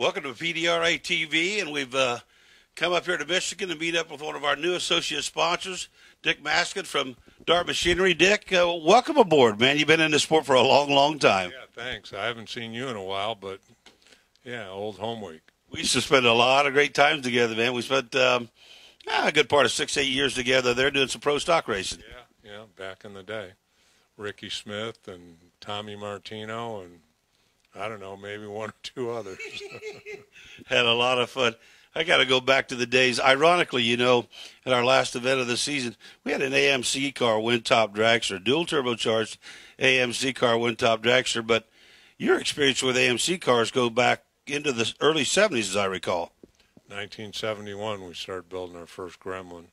Welcome to PDRA TV, and we've come up here to Michigan to meet up with one of our new associate sponsors, Dick Maskin from Dart Machinery. Dick, welcome aboard, man. You've been in the sport for a long, long time. Yeah, thanks. I haven't seen you in a while, but yeah, old home week. We used to spend a lot of great times together, man. We spent a good part of 6-8 years together there doing some pro stock racing. Yeah, back in the day. Ricky Smith and Tommy Martino and I don't know, maybe one or two others. Had a lot of fun. I got to go back to the days. Ironically, you know, at our last event of the season, we had an AMC car wind-top dragster, dual turbocharged AMC car wind-top dragster. But your experience with AMC cars go back into the early 70s, as I recall. 1971, we started building our first Gremlin.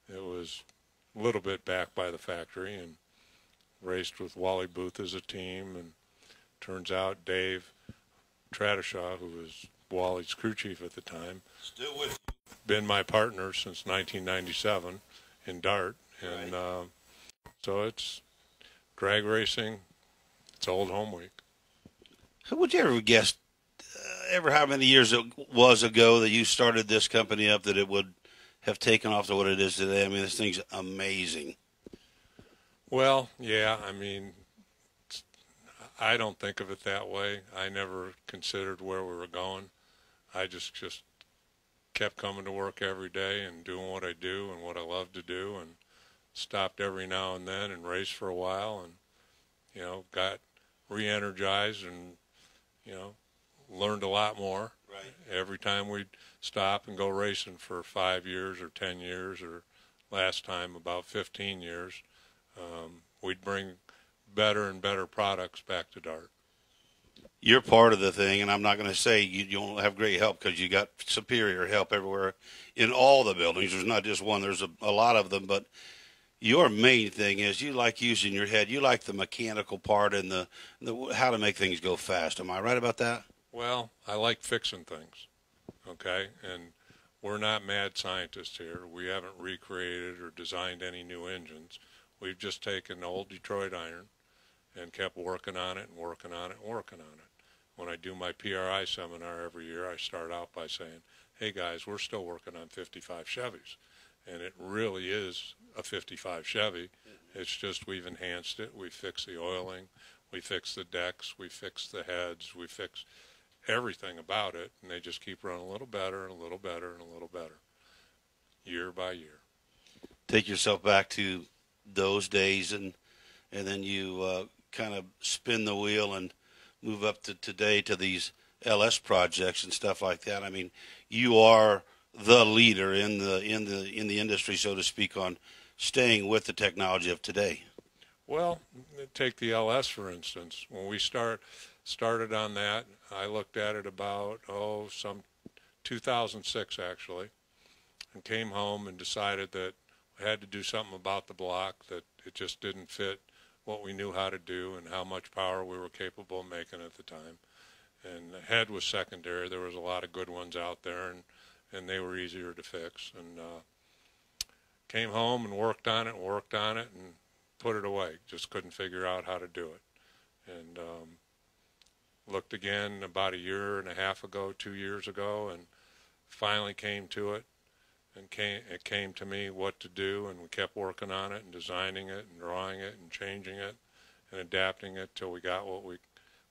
It was a little bit back by the factory and raced with Wally Booth as a team. And turns out Dave Tradishaw, who was Wally's crew chief at the time, still with you. Been my partner since 1997 in Dart. And right. So it's drag racing. It's old home week. So would you ever guess, how many years it was ago that you started this company up, that it would have taken off to what it is today? I mean, this thing's amazing. Well, yeah, I mean, I don't think of it that way. I never considered where we were going. I just kept coming to work every day and doing what I do and what I love to do, and stopped every now and then and raced for a while, and, you know, got re-energized and, you know, learned a lot more. Right. Every time we'd stop and go racing for 5 years or 10 years, or last time about 15 years, we'd bring better and better products back to Dart. You're part of the thing, and I'm not going to say you don't have great help, because you got superior help everywhere in all the buildings. There's not just one. There's a lot of them. But your main thing is you like using your head. You like the mechanical part and the how to make things go fast. Am I right about that? Well, I like fixing things, okay? And we're not mad scientists here. We haven't recreated or designed any new engines. We've just taken old Detroit iron and kept working on it and working on it and working on it. When I do my PRI seminar every year, I start out by saying, hey guys, we're still working on 55 Chevys. And it really is a 55 Chevy. It's just we've enhanced it. We fixed the oiling. We fixed the decks. We fixed the heads. We fixed everything about it. And they just keep running a little better and a little better and a little better, year by year. Take yourself back to those days, and then you kind of spin the wheel and move up to today to these LS projects and stuff like that. I mean, you are the leader in the industry, so to speak, on staying with the technology of today. Well, take the LS for instance. When we started on that, I looked at it about some 2006 actually, and came home and decided that we had to do something about the block, that it just didn't fit what we knew how to do and how much power we were capable of making at the time. And the head was secondary. There was a lot of good ones out there, and they were easier to fix. And came home and worked on it and put it away. Just couldn't figure out how to do it. And looked again about a year and a half ago, 2 years ago, and finally came to it. And it came to me what to do, and we kept working on it and designing it and drawing it and changing it and adapting it till we got what we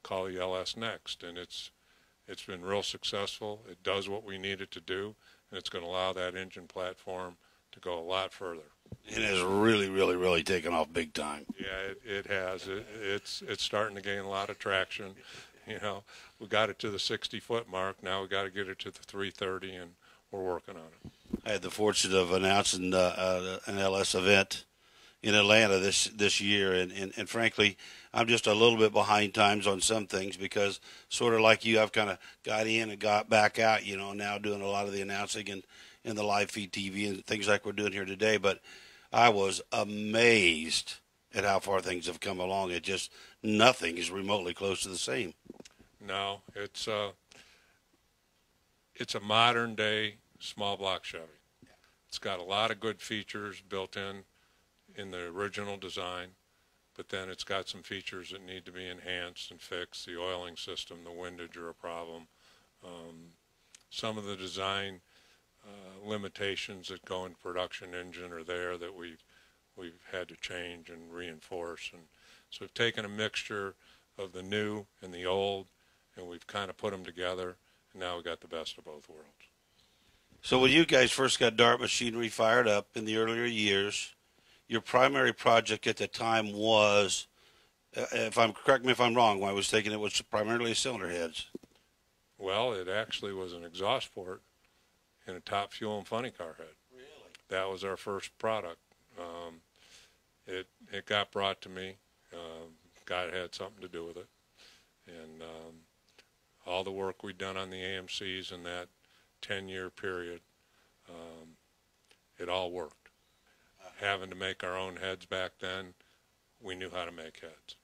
call the LS Next. And it's been real successful. It does what we need it to do, and it's going to allow that engine platform to go a lot further. It has really, really, really taken off big time. Yeah, it has. It's starting to gain a lot of traction. You know, we got it to the 60-foot mark. Now we got to get it to the 330, and we're working on it. I had the fortune of announcing an LS event in Atlanta this year, and frankly, I'm just a little bit behind times on some things, because sort of like you, I've kind of got in and got back out, you know, now doing a lot of the announcing and the live feed TV and things like we're doing here today. But I was amazed at how far things have come along. It just, nothing is remotely close to the same. No, it's a modern day small block Chevy. It's got a lot of good features built in the original design, but then it's got some features that need to be enhanced and fixed. The oiling system, the windage are a problem. Some of the design limitations that go in production engine are there that we've had to change and reinforce. And so we've taken a mixture of the new and the old, and we've kind of put them together, and now we've got the best of both worlds. So when you guys first got Dart Machinery fired up in the earlier years, your primary project at the time was, correct me if I'm wrong, when I was thinking it was primarily cylinder heads. Well, it actually was an exhaust port in a top fuel and funny car head. Really? That was our first product. It got brought to me. God had something to do with it. And all the work we'd done on the AMCs in that 10-year period, it all worked. Having to make our own heads back then, we knew how to make heads.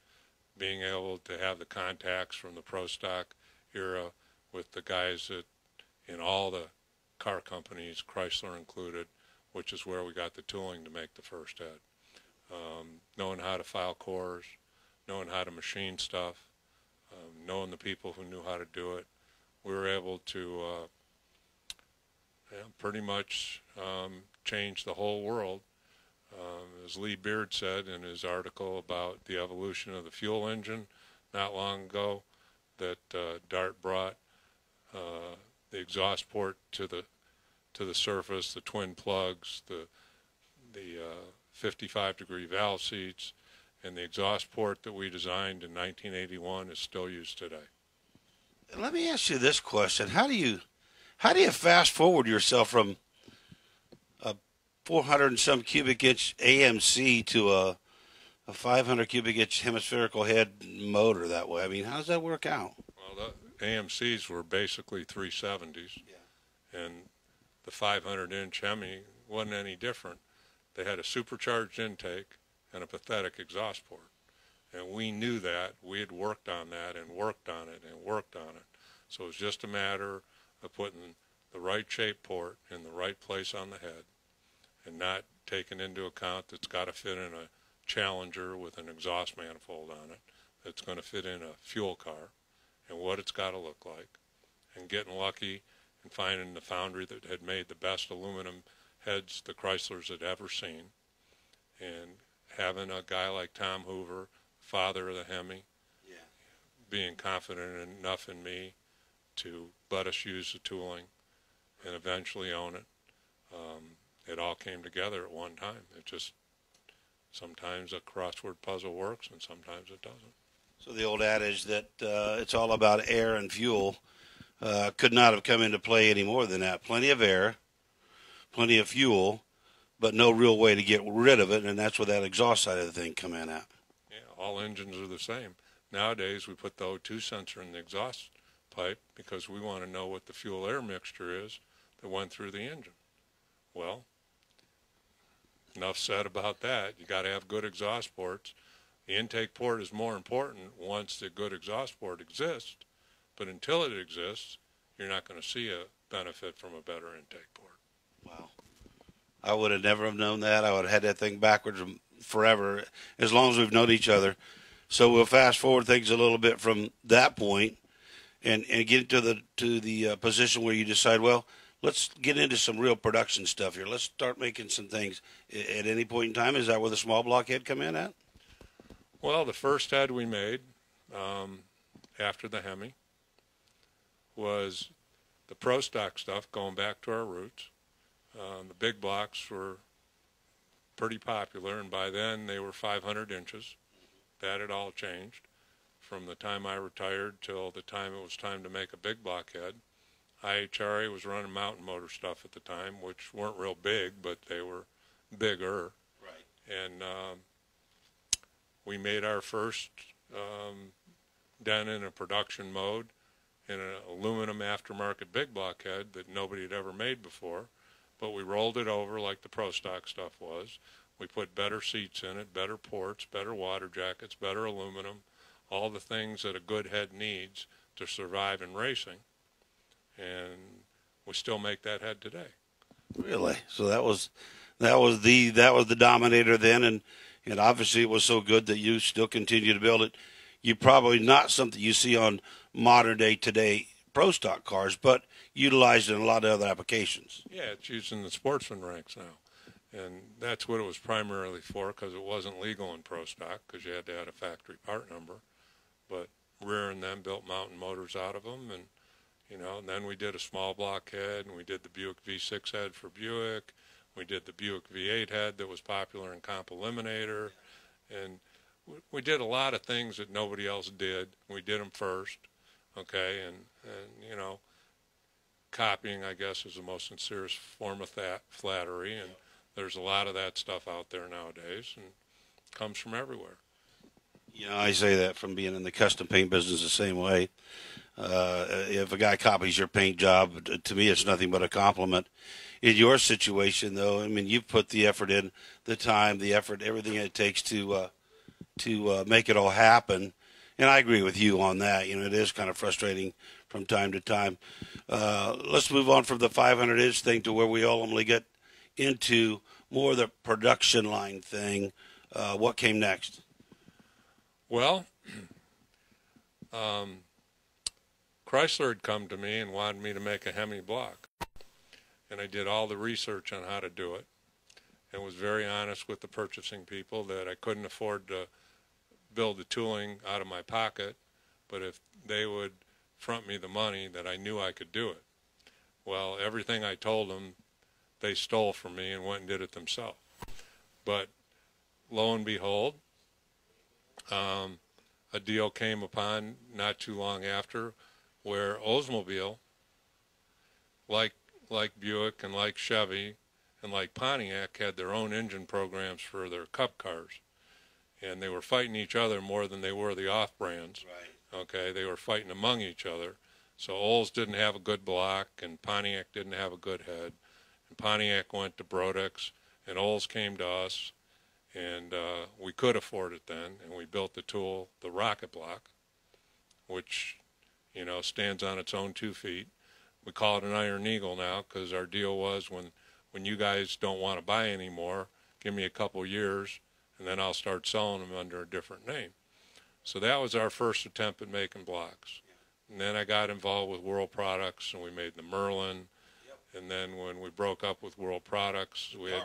Being able to have the contacts from the Pro Stock era with the guys that in all the car companies, Chrysler included, which is where we got the tooling to make the first head. Knowing how to file cores, knowing how to machine stuff, knowing the people who knew how to do it, we were able to pretty much change the whole world. As Lee Beard said in his article about the evolution of the fuel engine not long ago, that Dart brought the exhaust port to the surface, the twin plugs, the 55-degree valve seats, and the exhaust port that we designed in 1981 is still used today. Let me ask you this question: How do you fast forward yourself from a 400 and some cubic inch AMC to a 500 cubic inch hemispherical head motor that way? I mean, how does that work out? Well, the AMCs were basically 370s, and the 500-inch Hemi wasn't any different. They had a supercharged intake and a pathetic exhaust port, and we knew that. We had worked on that and worked on it and worked on it. So it was just a matter of putting the right shape port in the right place on the head and not taking into account that's got to fit in a Challenger with an exhaust manifold on it, that's going to fit in a fuel car, and what it's got to look like, and getting lucky and finding the foundry that had made the best aluminum heads the Chryslers had ever seen, and having a guy like Tom Hoover, father of the Hemi, being confident enough in me to let us use the tooling and eventually own it. It all came together at one time. It just, sometimes a crossword puzzle works and sometimes it doesn't. So the old adage that it's all about air and fuel could not have come into play any more than that. Plenty of air, plenty of fuel, but no real way to get rid of it, and that's where that exhaust side of the thing come in at. Yeah, all engines are the same. Nowadays we put the O2 sensor in the exhaust pipe because we want to know what the fuel-air mixture is that went through the engine. Well, enough said about that. You got to have good exhaust ports. The intake port is more important once the good exhaust port exists, but until it exists, you're not going to see a benefit from a better intake port. Wow. I would have never have known that. I would have had that thing backwards forever, as long as we've known each other. So we'll fast forward things a little bit from that point and get to the position where you decide, well, let's get into some real production stuff here. Let's start making some things. At any point in time, is that where the small block head come in at? Well, the first head we made after the Hemi was the Pro Stock stuff, going back to our roots. The big blocks were pretty popular, and by then they were 500 inches. That had all changed from the time I retired till the time it was time to make a big block head. IHRA was running mountain motor stuff at the time, which weren't real big, but they were bigger. Right. And we made our first dent in a production mode in an aluminum aftermarket big block head that nobody had ever made before. But we rolled it over like the Pro Stock stuff was. We put better seats in it, better ports, better water jackets, better aluminum, all the things that a good head needs to survive in racing. And we still make that head today. Really? So that was the dominator then, and obviously it was so good that you still continue to build it. You probably not something you see on modern day today pro stock cars, but utilized in a lot of other applications. Yeah, it's used in the sportsman ranks now. And that's what it was primarily for, because it wasn't legal in pro stock because you had to have a factory part number. But Rear and them built mountain motors out of them, and and then we did a small block head, and we did the Buick V6 head for Buick. We did the Buick V8 head that was popular in Comp Eliminator, and we did a lot of things that nobody else did. We did them first, okay, and copying, I guess, is the most sincerest form of flattery, and there's a lot of that stuff out there nowadays, and it comes from everywhere. I say that from being in the custom paint business the same way. If a guy copies your paint job, to me, it's nothing but a compliment. In your situation, though, I mean, you've put the effort in, the time, the effort, everything it takes to make it all happen. And I agree with you on that. It is kind of frustrating from time to time. Let's move on from the 500-inch thing to where we ultimately get into more of the production line thing. What came next? Well, Chrysler had come to me and wanted me to make a Hemi block. And I did all the research on how to do it and was very honest with the purchasing people that I couldn't afford to build the tooling out of my pocket, but if they would front me the money, that I knew I could do it. Well, everything I told them, they stole from me and went and did it themselves. But lo and behold, a deal came upon not too long after where Oldsmobile, like Buick and like Chevy and like Pontiac, had their own engine programs for their Cup cars. And they were fighting each other more than they were the off-brands. Right. Okay, they were fighting among each other. So Olds didn't have a good block, and Pontiac didn't have a good head. And Pontiac went to Brodex, and Olds came to us, and we could afford it then, and we built the tool, the Rocket Block, which, stands on its own 2 feet. We call it an Iron Eagle now because our deal was when you guys don't want to buy anymore, give me a couple years, and then I'll start selling them under a different name. So that was our first attempt at making blocks. And then I got involved with World Products, and we made the Merlin. And then when we broke up with World Products, we had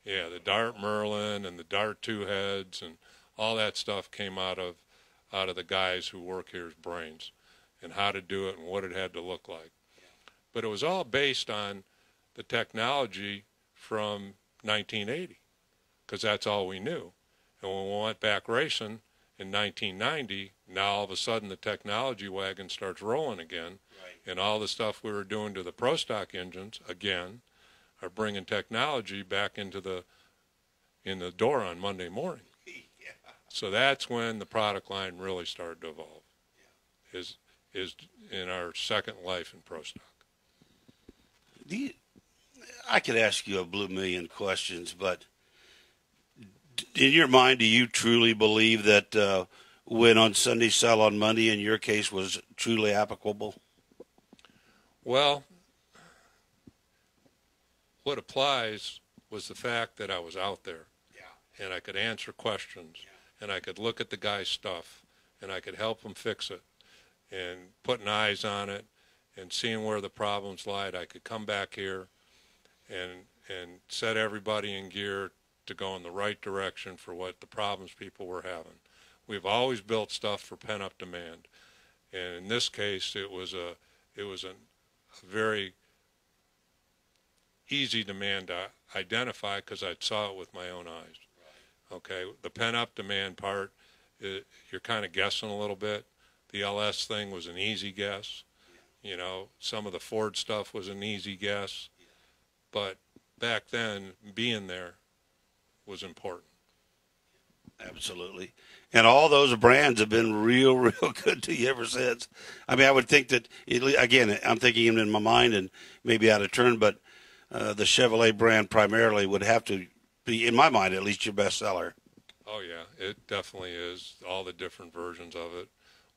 the Dart Merlin and the Dart 2 heads, and all that stuff came out of the guys who work here's brains and how to do it and what it had to look like. But it was all based on the technology from 1980. Because that's all we knew. And when we went back racing in 1990, now all of a sudden the technology wagon starts rolling again. Right. And all the stuff we were doing to the pro stock engines, again, are bringing technology back in the door on Monday morning. Yeah. So that's when the product line really started to evolve, is in our second life in pro stock. I could ask you a blue million questions, but in your mind, do you truly believe that win on Sunday, sell on Monday, in your case, was truly applicable? Well, what applies was the fact that I was out there, and I could answer questions, and I could look at the guy's stuff, and I could help him fix it, and putting eyes on it, and seeing where the problems lied. I could come back here and set everybody in gear to go in the right direction for what the problems people were having. We've always built stuff for pent-up demand, and in this case, it was a very easy demand to identify because I saw it with my own eyes. Okay, the pent-up demand part, you're kind of guessing a little bit. The LS thing was an easy guess. Some of the Ford stuff was an easy guess, but back then, being there was important. Absolutely. And all those brands have been real, real good to you ever since. I mean, I would think that, again, I'm thinking in my mind and maybe out of turn, but the Chevrolet brand primarily would have to be, in my mind at least, your best seller. Oh, yeah, it definitely is. All the different versions of it.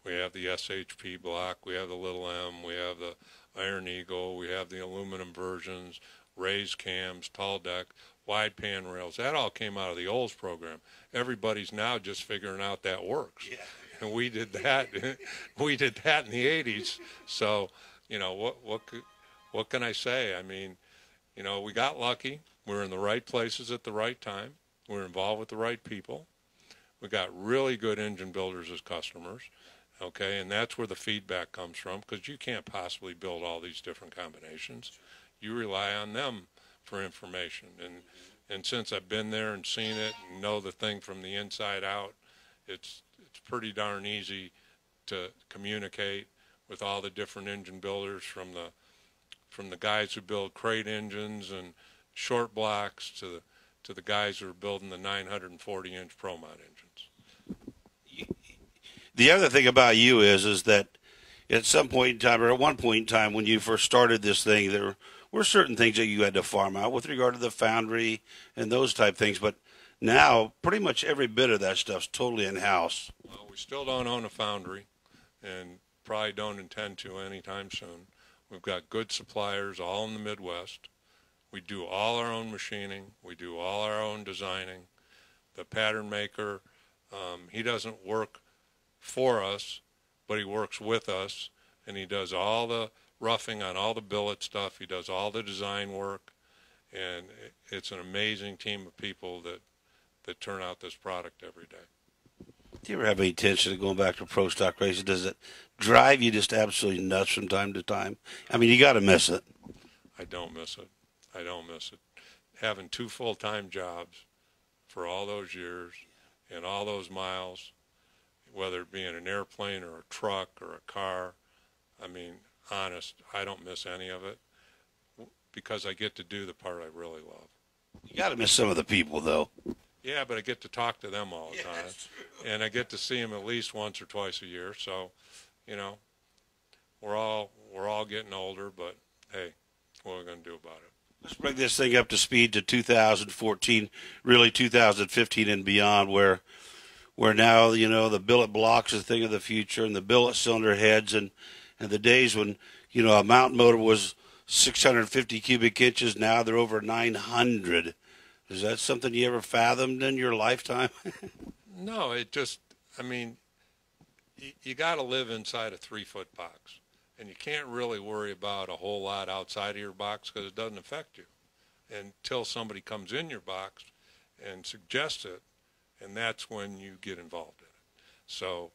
We have the SHP block, we have the Little M, we have the Iron Eagle, we have the aluminum versions, raised cams, tall deck, wide pan rails. That all came out of the Olds program. Everybody's now just figuring out that works. Yeah. and we did that. We did that in the '80s. So, you know, what can I say? I mean, you know, we got lucky. We were in the right places at the right time. We were involved with the right people. We got really good engine builders as customers. Okay, and that's where the feedback comes from, because you can't possibly build all these different combinations. You rely on them for information. And since I've been there and seen it and know the thing from the inside out, it's pretty darn easy to communicate with all the different engine builders, from the guys who build crate engines and short blocks to the guys who are building the 940-inch Pro Mod engines. The other thing about you is that at some point in time, or at one point in time when you first started this thing, there were certain things that you had to farm out with regard to the foundry and those type things. But now, pretty much every bit of that stuff's totally in-house. Well, we still don't own a foundry, and probably don't intend to anytime soon. We've got good suppliers all in the Midwest. We do all our own machining. We do all our own designing. The pattern maker, he doesn't work for us, but he works with us, and he does all the roughing on all the billet stuff. He does all the design work, and it's an amazing team of people that turn out this product every day. Do you ever have any intention of going back to pro stock racing? Does it drive you just absolutely nuts from time to time? I mean, you got to miss it. I don't miss it. I don't miss it. Having 2 full-time jobs for all those years and all those miles, whether it be in an airplane or a truck or a car, I mean, honest, I don't miss any of it, because I get to do the part I really love. You got to miss some of the people, though. Yeah, but I get to talk to them all the time, and I get to see them at least once or twice a year. So, you know, we're all getting older, but hey, what are we going to do about it? Let's bring this thing up to speed to 2014, really 2015 and beyond, where now, you know, the billet blocks is a thing of the future, and the billet cylinder heads, and the days when, you know, a mountain motor was 650 cubic inches, now they're over 900. Is that something you ever fathomed in your lifetime? No, it just, I mean, you got to live inside a 3-foot box, and you can't really worry about a whole lot outside of your box, because it doesn't affect you until somebody comes in your box and suggests it, and that's when you get involved in it. So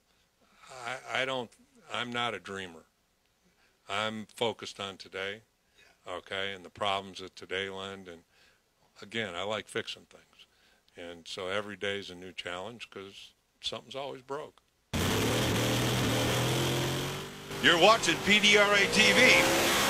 I'm not a dreamer. I'm focused on today, okay, and the problems that today lend. And again, I like fixing things. And so every day is a new challenge, because something's always broke. You're watching PDRA TV.